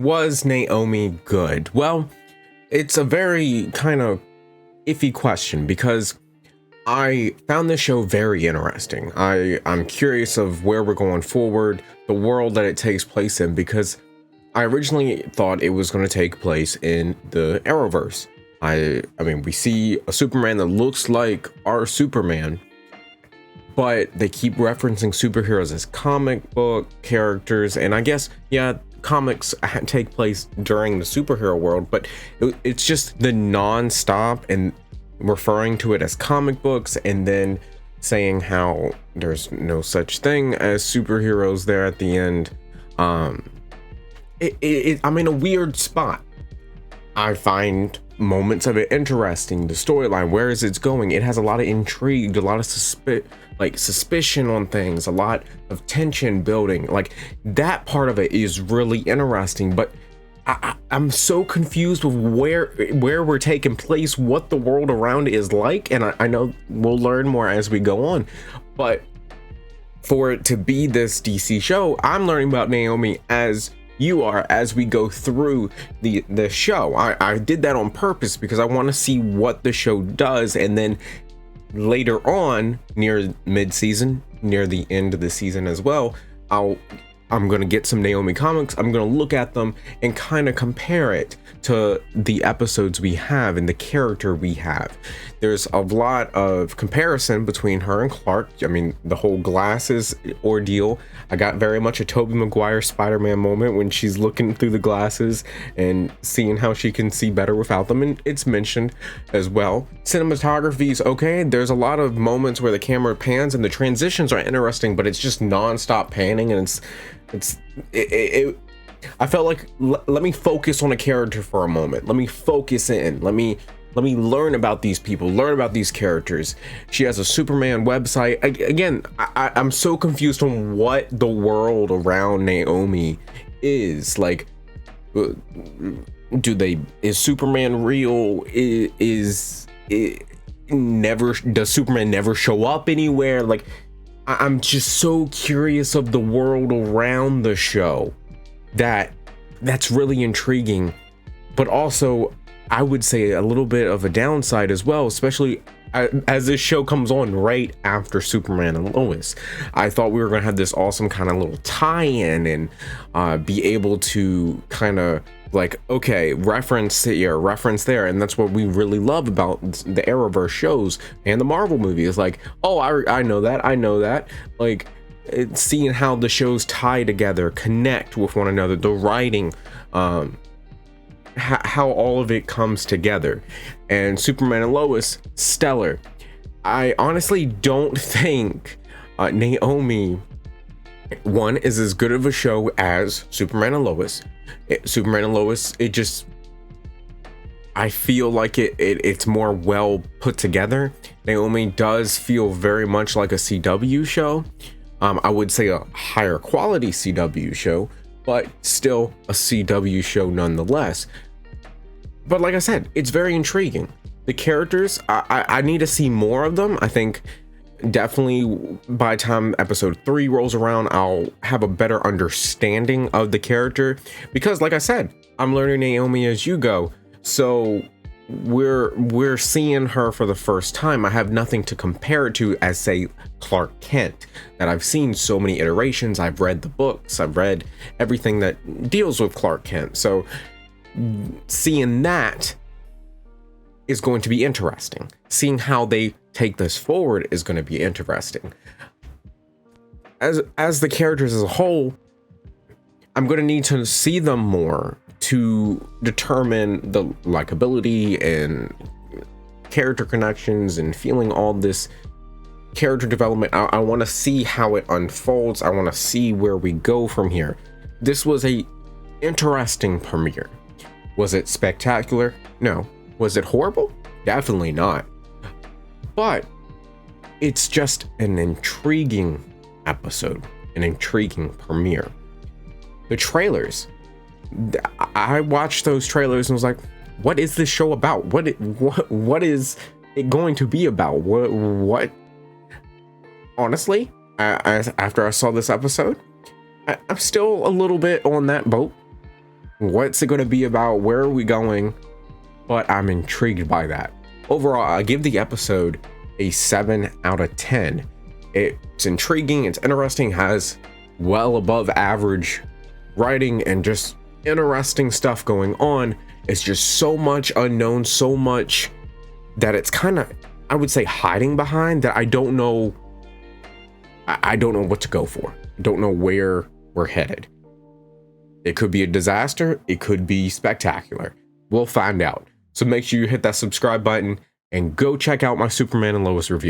Was Naomi good? Well, it's a very kind of iffy question because I found this show very interesting. I'm curious of where we're going forward, the world that it takes place in, because I originally thought it was going to take place in the Arrowverse. I mean, we see a Superman that looks like our Superman, but they keep referencing superheroes as comic book characters, and I guess, yeah, comics take place during the superhero world, but it's just the non-stop and referring to it as comic books and then saying how there's no such thing as superheroes there at the end. I'm in a weird spot. I find moments of it interesting. The storyline, where is it going? It has a lot of intrigue, a lot of suspicion on things, a lot of tension building. Like, that part of it is really interesting, but I'm so confused with where we're taking place, what the world around is like, and I know we'll learn more as we go on, but for it to be this DC show, I'm learning about Naomi as you are as we go through the show. I did that on purpose because I want to see what the show does, and then later on, near mid-season, near the end of the season as well, I'm going to get some Naomi comics. I'm going to look at them and kind of compare it to the episodes we have and the character we have. There's a lot of comparison between her and Clark. I mean, the whole glasses ordeal. I got very much a Tobey Maguire Spider-Man moment when she's looking through the glasses and seeing how she can see better without them, and it's mentioned as well. Cinematography's okay. There's a lot of moments where the camera pans and the transitions are interesting, but it's just non-stop panning, and I felt like, let me focus on a character for a moment. Let me focus in. Let me learn about these people, learn about these characters. She has a Superman website. I'm so confused on what the world around Naomi is. Like, is Superman real? Does Superman never show up anywhere? Like, I'm just so curious of the world around the show. That's really intriguing, but also I would say a little bit of a downside as well, especially as this show comes on right after Superman and Lois. I thought we were going to have this awesome kind of little tie-in and be able to kind of like, okay, reference here, reference there, and that's what we really love about the Arrowverse shows and the Marvel movies. Like, oh, I know that, like, it's seeing how the shows tie together, connect with one another, the writing, how all of it comes together. And Superman and Lois, stellar. I honestly don't think Naomi, one, is as good of a show as Superman and Lois. I feel like it's more well put together. Naomi does feel very much like a CW show. I would say a higher quality CW show, but still a CW show nonetheless. But like I said, it's very intriguing. The characters, I need to see more of them. I think definitely by the time episode 3 rolls around, I'll have a better understanding of the character, because like I said, I'm learning Naomi as you go. So we're seeing her for the first time. I have nothing to compare it to as, say, Clark Kent, that I've seen so many iterations. I've read the books, I've read everything that deals with Clark Kent. So seeing that is going to be interesting. Seeing how they take this forward is going to be interesting. As the characters as a whole, I'm going to need to see them more to determine the likability and character connections and feeling all this character development. I want to see how it unfolds. I want to see where we go from here. This was a interesting premiere. Was it spectacular? No. Was it horrible? Definitely not. But it's just an intriguing episode, an intriguing premiere. The trailers, I watched those trailers and was like, what is this show about? What is it going to be about? What? Honestly, after I saw this episode, I'm still a little bit on that boat. What's it going to be about? Where are we going? But I'm intrigued by that. Overall, I give the episode a 7 out of 10. It's intriguing, it's interesting, has well above average writing and just interesting stuff going on. It's just so much unknown, so much that it's kind of, I would say, hiding behind, that I don't know. I don't know what to go for. I don't know where we're headed. It could be a disaster. It could be spectacular. We'll find out. So make sure you hit that subscribe button and go check out my Superman and Lois review.